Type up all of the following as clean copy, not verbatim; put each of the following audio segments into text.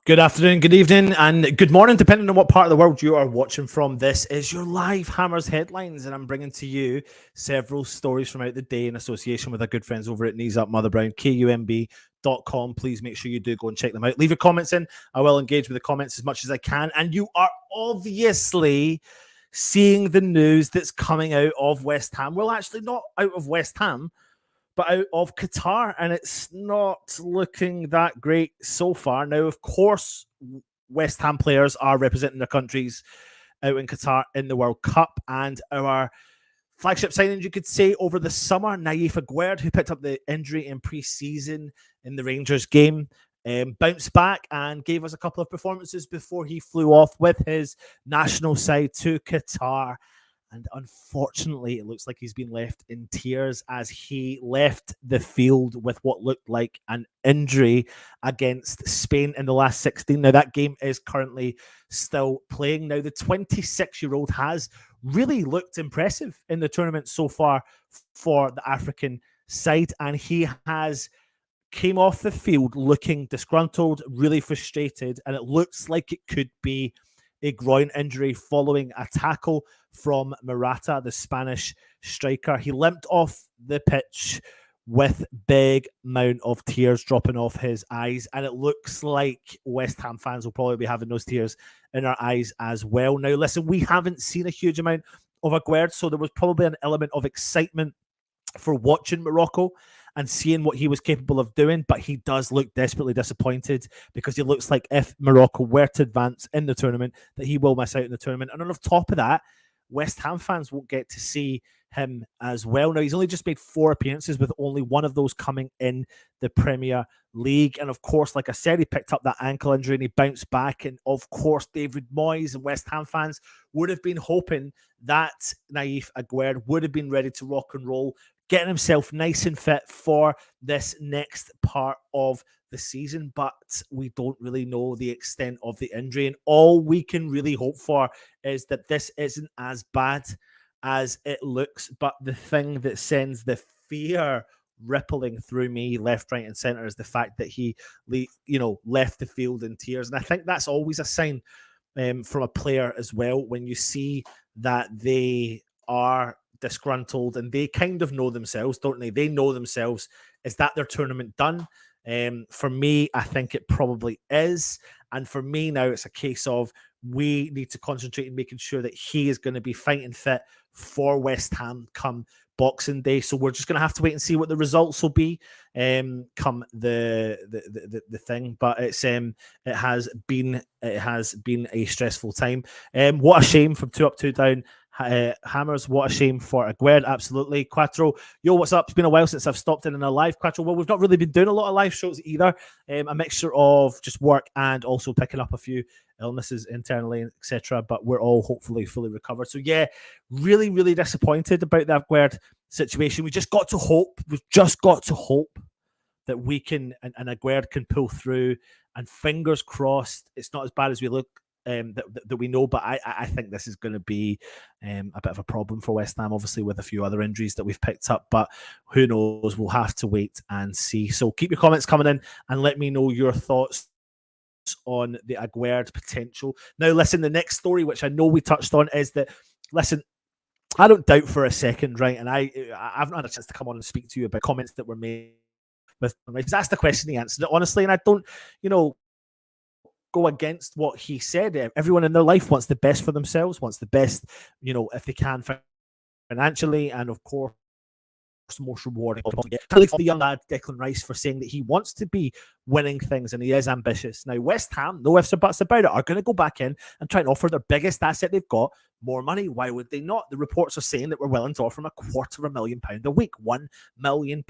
Good afternoon, good evening, and good morning, depending on what part of the world you are watching from. This is your live Hammers headlines, and I'm bringing to you several stories from out the day in association with our good friends over at Knees Up Mother Brown, KUMB.com. Please make sure you do go and check them out. Leave your comments in. I will engage with the comments as much as I can. And you are obviously seeing the news that's coming out of West Ham. Well, actually, not out of West Ham, but out of Qatar, and it's not looking that great so far. Now, of course, West Ham players are representing their countries out in Qatar in the World Cup, and our flagship signings, you could say, over the summer, Nayef Aguerd, who picked up the injury in pre-season in the Rangers game, bounced back and gave us a couple of performances before he flew off with his national side to Qatar. And unfortunately, it looks like he's been left in tears as he left the field with what looked like an injury against Spain in the last 16. Now, that game is currently still playing. Now, the 26-year-old has really looked impressive in the tournament so far for the African side, and he has came off the field looking disgruntled, really frustrated, and it looks like it could be a groin injury following a tackle from Morata, the Spanish striker. He limped off the pitch with big amount of tears dropping off his eyes, and it looks like West Ham fans will probably be having those tears in our eyes as well. Now, listen, we haven't seen a huge amount of Aguerd, so there was probably an element of excitement for watching Morocco and seeing what he was capable of doing, but he does look desperately disappointed because he looks like if Morocco were to advance in the tournament, that he will miss out in the tournament. And on top of that, West Ham fans won't get to see him as well. Now, he's only just made 4 appearances, with only one of those coming in the Premier League. And of course, like I said, he picked up that ankle injury and he bounced back. And of course, David Moyes and West Ham fans would have been hoping that Nayef Aguerd would have been ready to rock and roll, getting himself nice and fit for this next part of the season, but we don't really know the extent of the injury, and all we can really hope for is that this isn't as bad as it looks. But the thing that sends the fear rippling through me left, right, and center is the fact that he, left the field in tears, and I think that's always a sign from a player as well, when you see that they are disgruntled and they kind of know themselves, don't they? They know themselves. Is that their tournament done? For me, I think it probably is. And for me now, it's a case of we need to concentrate on making sure that he is going to be fighting fit for West Ham come Boxing Day. So we're just going to have to wait and see what the results will be come the thing. But it has been a stressful time. What a shame from 2 Up 2 Down. Hammers, what a shame for Aguerd. Absolutely. Quattro, yo, what's up? It's been a while since I've stopped in a live. Quattro, well, we've not really been doing a lot of live shows either. A mixture of just work and also picking up a few illnesses internally, etc. But we're all hopefully fully recovered. So yeah, really, really disappointed about the Aguerd situation. We just got to hope. We've just got to hope that we can and Aguerd can pull through. And fingers crossed, it's not as bad as we look. That we know, but I think this is going to be a bit of a problem for West Ham, obviously with a few other injuries that we've picked up, but who knows, we'll have to wait and see. So keep your comments coming in and let me know your thoughts on the Aguerd potential. Now listen, the next story, which I know we touched on, is that, listen, I don't doubt for a second, right, and I've not had a chance to come on and speak to you about comments that were made with, because that's the question he answered it honestly, and I don't, go against what he said. Everyone in their life wants the best for themselves, wants the best, if they can financially, and of course most rewarding. I like the young lad Declan Rice for saying that he wants to be winning things and he is ambitious. Now West Ham, no ifs or buts about it, are going to go back in and try and offer their biggest asset they've got more money. Why would they not? The reports are saying that we're willing to offer him £250,000 a week, £1 million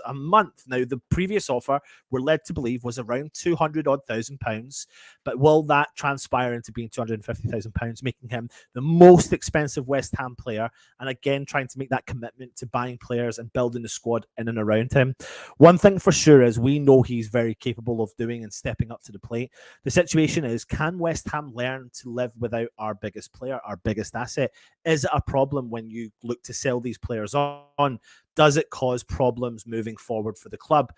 a month. Now the previous offer we're led to believe was around £200,000, but will that transpire into being £250,000, making him the most expensive West Ham player, and again trying to make that commitment to buying players and building the squad in and around him? One thing for sure is we know he's very capable of doing and stepping up to the plate. The situation is, can West Ham learn to live without our biggest player, our biggest asset? Is it a problem when you look to sell these players on? Does it cause problems moving forward for the club?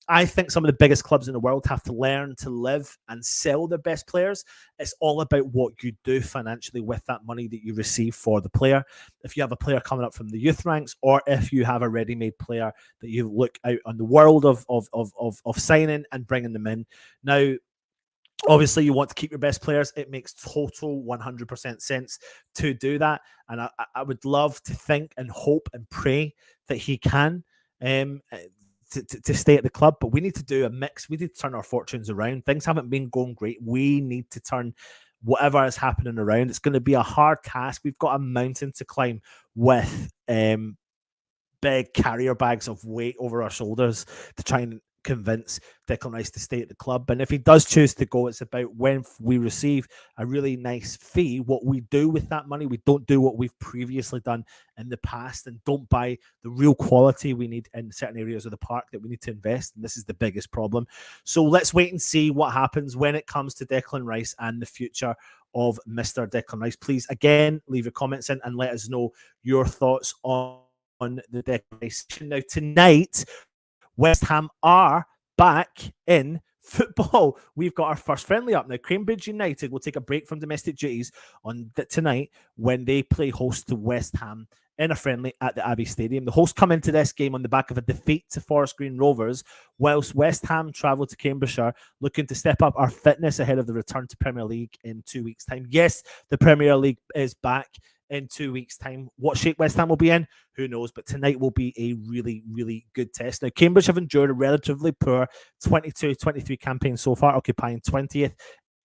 I think some of the biggest clubs in the world have to learn to live and sell their best players. It's all about what you do financially with that money that you receive for the player. If you have a player coming up from the youth ranks, or if you have a ready-made player that you look out on the world of signing and bringing them in. Now, obviously, you want to keep your best players. It makes total 100% sense to do that. And I would love to think and hope and pray that he can to stay at the club. But we need to do a mix. We need to turn our fortunes around. Things haven't been going great. We need to turn whatever is happening around. It's going to be a hard task. We've got a mountain to climb with big carrier bags of weight over our shoulders to try and convince Declan Rice to stay at the club. And if he does choose to go, it's about when we receive a really nice fee, what we do with that money. We don't do what we've previously done in the past and don't buy the real quality we need in certain areas of the park that we need to invest. And this is the biggest problem. So let's wait and see what happens when it comes to Declan Rice and the future of Mr. Declan Rice. Please, again, leave your comments in and let us know your thoughts on the Declan Rice. Now, tonight, West Ham are back in football. We've got our first friendly up now. Cambridge United will take a break from domestic duties on tonight when they play host to West Ham in a friendly at the Abbey Stadium. The hosts come into this game on the back of a defeat to Forest Green Rovers, whilst West Ham travel to Cambridgeshire, looking to step up our fitness ahead of the return to Premier League in 2 weeks' time. Yes, the Premier League is back in 2 weeks' time. What shape West Ham will be in, who knows? But tonight will be a really, really good test. Now, Cambridge have endured a relatively poor 22-23 campaign so far, occupying 20th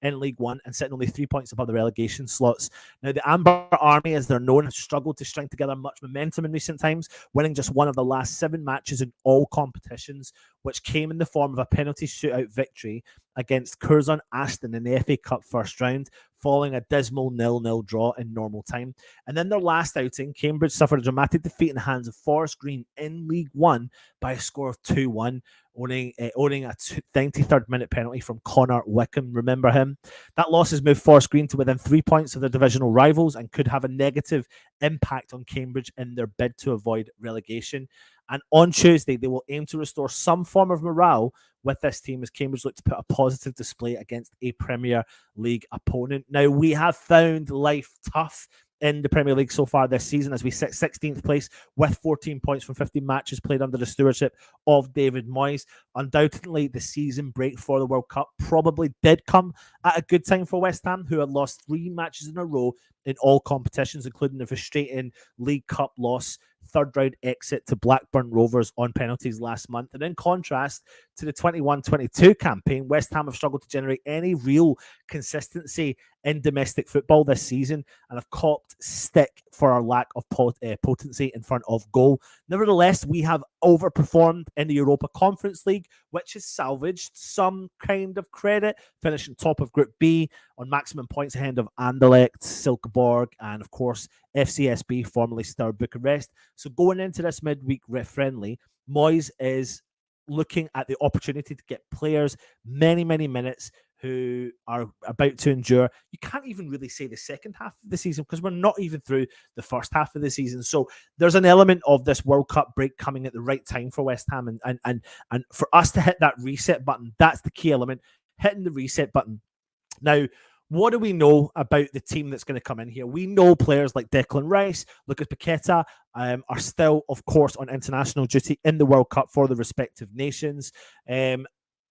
in League One and sitting only 3 points above the relegation slots. Now, the Amber Army, as they're known, have struggled to string together much momentum in recent times, winning just one of the last 7 matches in all competitions, which came in the form of a penalty shootout victory against Curzon Aston in the FA Cup first round, following a dismal 0-0 draw in normal time. And then their last outing, Cambridge suffered a dramatic defeat in the hands of Forest Green in League One by a score of 2-1, owning a 93rd minute penalty from Connor Wickham. Remember him? That loss has moved Forest Green to within 3 points of their divisional rivals and could have a negative impact on Cambridge in their bid to avoid relegation. And on Tuesday, they will aim to restore some form of morale with this team as Cambridge look to put a positive display against a Premier League opponent. Now, we have found life tough in the Premier League so far this season as we sit 16th place with 14 points from 50 matches played under the stewardship of David Moyes. Undoubtedly, the season break for the World Cup probably did come at a good time for West Ham, who had lost 3 matches in a row in all competitions, including the frustrating League Cup loss, third round exit to Blackburn Rovers on penalties last month. And in contrast to the 21-22 campaign, West Ham have struggled to generate any real consistency in domestic football this season and have copped stick for our lack of potency in front of goal. Nevertheless, we have overperformed in the Europa Conference League, which has salvaged some kind of credit, finishing top of Group B on maximum points ahead of Anderlecht, Silkeborg, and of course FCSB, formerly Steaua Bucharest. So going into this midweek friendly, Moyes is looking at the opportunity to get players many minutes who are about to endure. You can't even really say the second half of the season because we're not even through the first half of the season. So there's an element of this World Cup break coming at the right time for West Ham, and for us to hit that reset button, that's the key element, hitting the reset button. Now, what do we know about the team that's going to come in here? We know players like Declan Rice, Lucas Paqueta are still, of course, on international duty in the World Cup for the respective nations.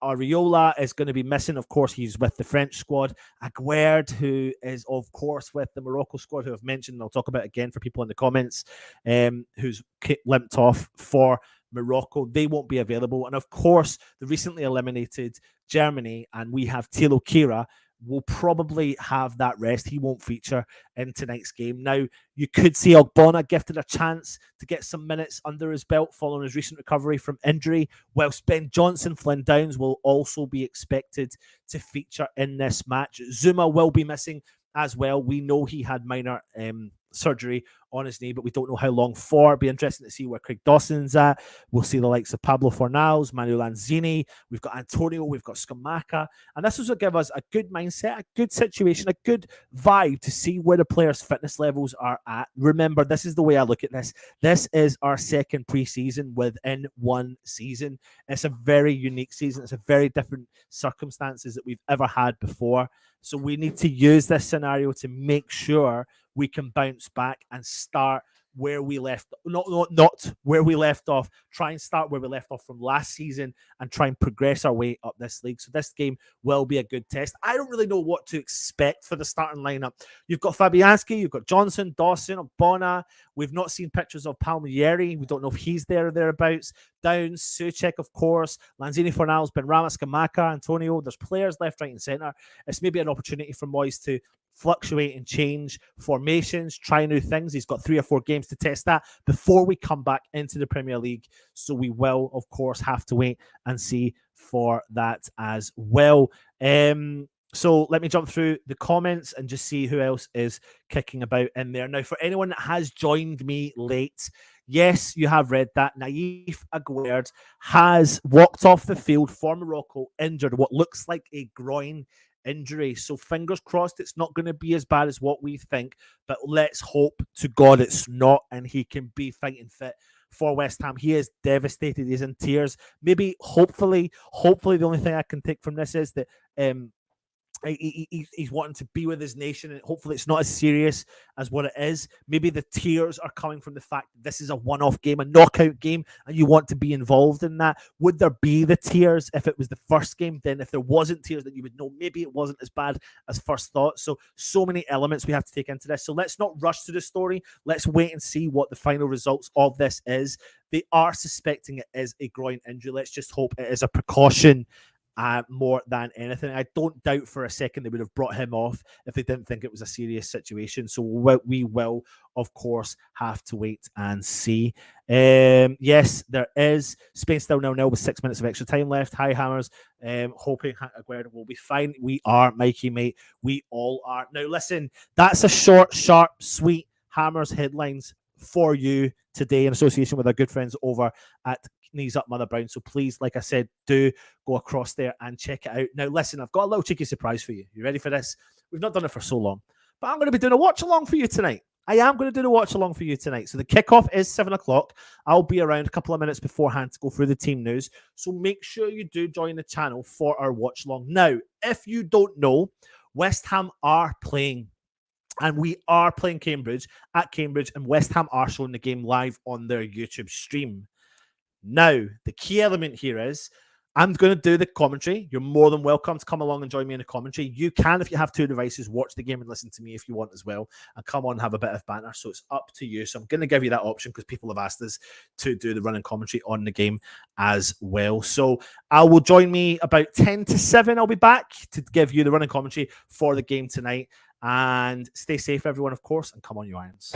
Areola is going to be missing. Of course, he's with the French squad. Aguerd, who is, of course, with the Morocco squad, who I've mentioned, and I'll talk about again for people in the comments, who's limped off for Morocco. They won't be available. And, of course, the recently eliminated Germany, and we have Thilo Kehrer, will probably have that rest. He won't feature in tonight's game. Now, you could see Ogbonna gifted a chance to get some minutes under his belt following his recent recovery from injury, whilst Ben Johnson, Flynn Downs will also be expected to feature in this match. Zuma will be missing as well. We know he had minor surgery on his knee, but we don't know how long for. It'll be interesting to see where Craig Dawson's at. We'll see the likes of Pablo Fornals, Manuel Lanzini. We've got Antonio. We've got Scamacca. And this will give us a good mindset, a good situation, a good vibe to see where the players' fitness levels are at. Remember, this is the way I look at this. This is our second preseason within one season. It's a very unique season. It's a very different circumstances that we've ever had before. So we need to use this scenario to make sure we can bounce back and start where we left, not where we left off. Try and start where we left off from last season and try and progress our way up this league. So this game will be a good test. I don't really know what to expect for the starting lineup. You've got Fabianski, you've got Johnson, Dawson, Obona. We've not seen pictures of Palmieri. We don't know if he's there or thereabouts. Downs, Souček, of course, Lanzini, Fornals, Benrahma, Scamacca, Antonio. There's players left, right, and centre. It's maybe an opportunity for Moyes to fluctuate and change formations, try new things. He's got 3 or 4 games to test that before we come back into the Premier League. So we will, of course, have to wait and see for that as well. So let me jump through the comments and just see who else is kicking about in there. Now, for anyone that has joined me late, yes, you have read that Nayef Aguerd has walked off the field for Morocco injured, what looks like a groin injury. So fingers crossed it's not going to be as bad as what we think, but let's hope to God it's not and he can be fighting fit for West Ham. He is devastated. He's in tears. Maybe, hopefully, the only thing I can take from this is that he's wanting to be with his nation, and hopefully it's not as serious as what it is. Maybe the tears are coming from the fact that this is a one-off game, a knockout game, and you want to be involved in that. Would there be the tears if it was the first game? Then if there wasn't tears, then you would know maybe it wasn't as bad as first thought. So many elements we have to take into this. So let's not rush to the story. Let's wait and see what the final results of this is. They are suspecting it is a groin injury. Let's just hope it is a precaution more than anything. I don't doubt for a second they would have brought him off if they didn't think it was a serious situation. So we will, of course, have to wait and see. Yes, there is Spain still 0-0 with 6 minutes of extra time left. Hi, Hammers. Hoping Aguerd will be fine. We are, Mikey, mate. We all are. Now, listen, that's a short, sharp, sweet Hammers headlines for you today in association with our good friends over at Knees Up Mother Brown. So please, like I said, do go across there and check it out. Now, listen, I've got a little cheeky surprise for you. You ready for this? We've not done it for so long, but I'm going to be doing a watch along for you tonight. I am going to do the watch along for you tonight. So the kickoff is 7 o'clock. I'll be around a couple of minutes beforehand to go through the team news. So make sure you do join the channel for our watch along. Now, if you don't know, West Ham are playing. And we are playing Cambridge at Cambridge, and West Ham are showing the game live on their YouTube stream. Now, the key element here is I'm going to do the commentary. You're more than welcome to come along and join me in the commentary. You can, if you have 2 devices, watch the game and listen to me if you want as well, and come on and have a bit of banter. So it's up to you. So I'm going to give you that option because people have asked us to do the running commentary on the game as well. So I will join me about 10 to 7. I'll be back to give you the running commentary for the game tonight. And stay safe, everyone, of course, and come on, you Irons.